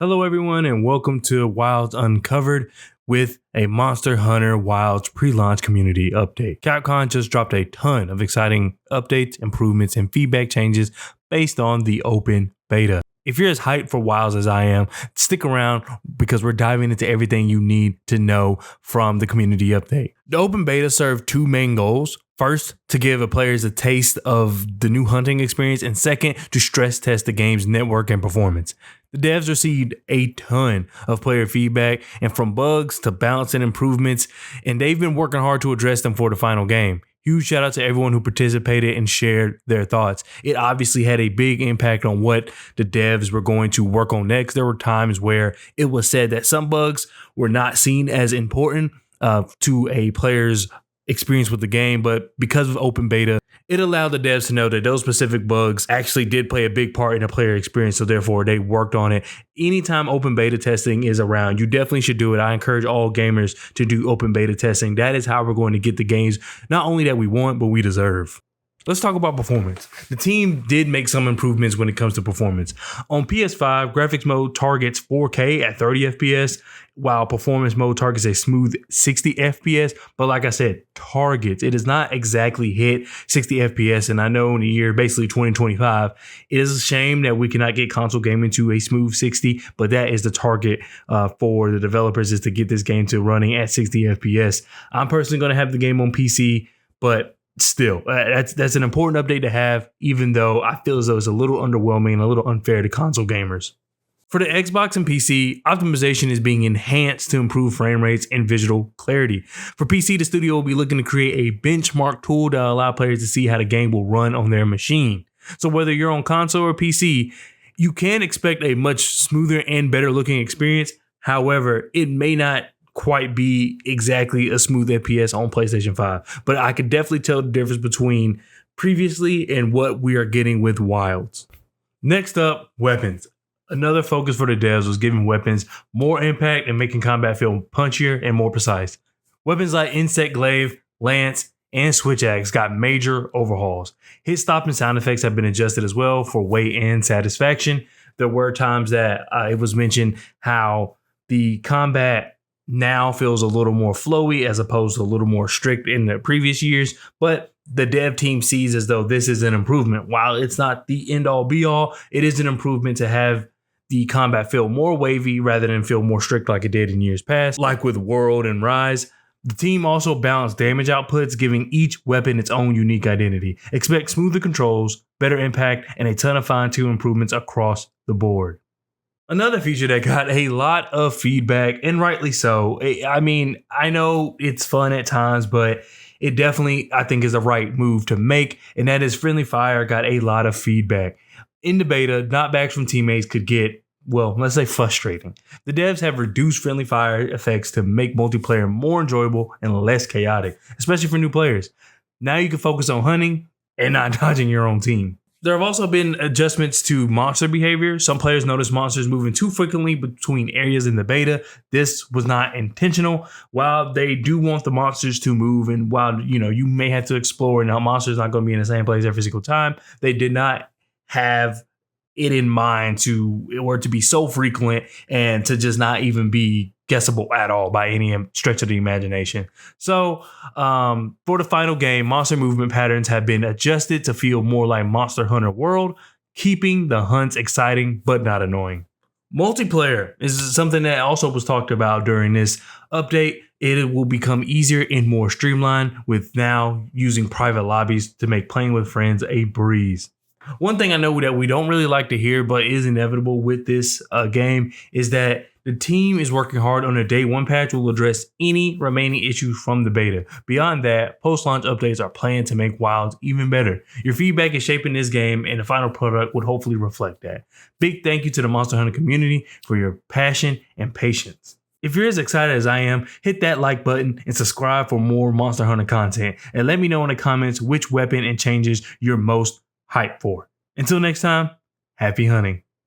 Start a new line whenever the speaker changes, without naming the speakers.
Hello, everyone, and welcome to Wilds Uncovered with a Monster Hunter Wilds pre-launch community update. Capcom just dropped a ton of exciting updates, improvements, and feedback changes based on the open beta. If you're as hyped for Wilds as I am, stick around because we're diving into everything you need to know from the community update. The open beta served two main goals. First, to give players a taste of the new hunting experience, and second, to stress test the game's network and performance. The devs received a ton of player feedback, and from bugs to balance and improvements, and they've been working hard to address them for the final game. Huge shout out to everyone who participated and shared their thoughts. It obviously had a big impact on what the devs were going to work on next. There were times where it was said that some bugs were not seen as important to a player's experience with the game, but because of open beta, it allowed the devs to know that those specific bugs actually did play a big part in the player experience, so therefore they worked on it. Anytime open beta testing is around, you definitely should do it. I encourage all gamers to do open beta testing. That is how we're going to get the games not only that we want, but we deserve. Let's talk about performance. The team did make some improvements when it comes to performance. On PS5, graphics mode targets 4K at 30 FPS, while performance mode targets a smooth 60 FPS. But like I said, targets. It does not exactly hit 60 FPS. And I know in the year basically 2025, it is a shame that we cannot get console gaming to a smooth 60, but that is the target for the developers, is to get this game to running at 60 FPS. I'm personally going to have the game on PC, but still, that's an important update to have, even though I feel as though it's a little underwhelming and a little unfair to console gamers. For the Xbox and PC, optimization is being enhanced to improve frame rates and visual clarity. For PC, the studio will be looking to create a benchmark tool to allow players to see how the game will run on their machine. So whether you're on console or PC, you can expect a much smoother and better looking experience. However, it may not quite be exactly a smooth FPS on PlayStation 5, but I could definitely tell the difference between previously and what we are getting with Wilds. Next up, weapons. Another focus for the devs was giving weapons more impact and making combat feel punchier and more precise. Weapons like Insect Glaive, Lance, and Switch Axe got major overhauls. Hit stop and sound effects have been adjusted as well for weight and satisfaction. There were times that it was mentioned how the combat now feels a little more flowy as opposed to a little more strict in the previous years, but the dev team sees as though this is an improvement. While it's not the end all be all, it is an improvement to have the combat feel more wavy rather than feel more strict like it did in years past, like with World and Rise. The team also balanced damage outputs, giving each weapon its own unique identity. Expect smoother controls, better impact, and a ton of fine-tune improvements across the board. Another feature that got a lot of feedback, and rightly so. I mean, I know it's fun at times, but it definitely, I think, is the right move to make, and that is friendly fire got a lot of feedback. In the beta, knockbacks from teammates could get, well, let's say frustrating. The devs have reduced friendly fire effects to make multiplayer more enjoyable and less chaotic, especially for new players. Now you can focus on hunting and not dodging your own team. There have also been adjustments to monster behavior. Some players notice monsters moving too frequently between areas in the beta. This was not intentional. While they do want the monsters to move, and while you may have to explore, and now monsters not going to be in the same place every single time, they did not have it in mind to be so frequent and to just not even be guessable at all by any stretch of the imagination. So for the final game, monster movement patterns have been adjusted to feel more like Monster Hunter World, keeping the hunts exciting but not annoying. Multiplayer is something that also was talked about during this update. It will become easier and more streamlined, with now using private lobbies to make playing with friends a breeze. One thing I know that we don't really like to hear, but is inevitable with this game, is that the team is working hard on a day one patch will address any remaining issues from the beta. Beyond that, post-launch updates are planned to make Wilds even better. Your feedback is shaping this game, and the final product would hopefully reflect that. Big thank you to the Monster Hunter community for your passion and patience. If you're as excited as I am, hit that like button and subscribe for more Monster Hunter content. And let me know in the comments which weapon and changes you're most hyped for. Until next time, happy hunting.